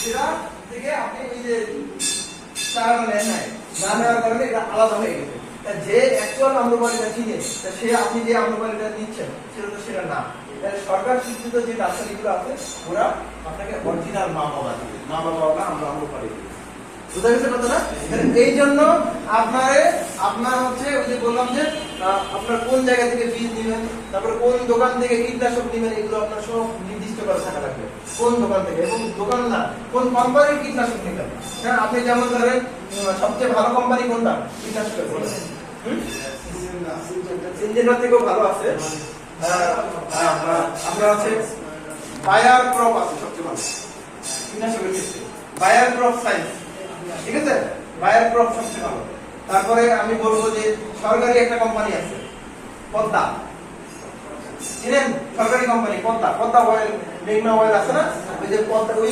সেটা থেকে আপনি ওই যে চারাটা নেন নাই, না নেওয়ার কারণে এটা আলাদা হয়ে গেছে। যে অ্যাকচুয়াল আম্রপালিটা চিনে, সে আপনি যে আম্রপালিটা নিচ্ছেন সেটা তো সেটা না। সরকার স্বীকৃত যে নার্সারিগুলো আছে ওরা আপনাকে অরিজিনাল মা বাবা দিবে, মা বাবা আমরা আম্রপালি দিই। বুঝা গেছে কথা না? এই জন্য আপনার হচ্ছে ওই যে বললাম যে আপনার কোন জায়গা থেকে বীজ নেবেন, তারপরে কোন দোকান থেকে কীটনাশক নেবেন, এগুলো আপনার সব নির্দিষ্ট করে থাকা লাগবে। কোন দোকান থেকে, এবং দোকান না কোন কোম্পানির কীটনাশক নেবেন। হ্যাঁ, আপনি যেমন ধরেন সবচেয়ে ভালো কোম্পানি কোনটা কীটনাশকের বলেন? সিনজেন্টা থেকেও ভালো আছে। আপনার আছে বায়ার ক্রপ আছে সবচেয়ে ভালো কীটনাশকের ক্ষেত্রে, বায়ার ক্রপ সায়েন্স, ঠিক আছে? বায়ার ক্রপ সবচেয়ে ভালো। তারপরে আমি বলবো যে সরকারি একটা কোম্পানি আছে পদ্মা, চিনেন? সরকারি কোম্পানি পদ্মা, পদ্মা অয়েল, মেঘনা অয়েল আছে না, ওই যে পদ্মা, ওই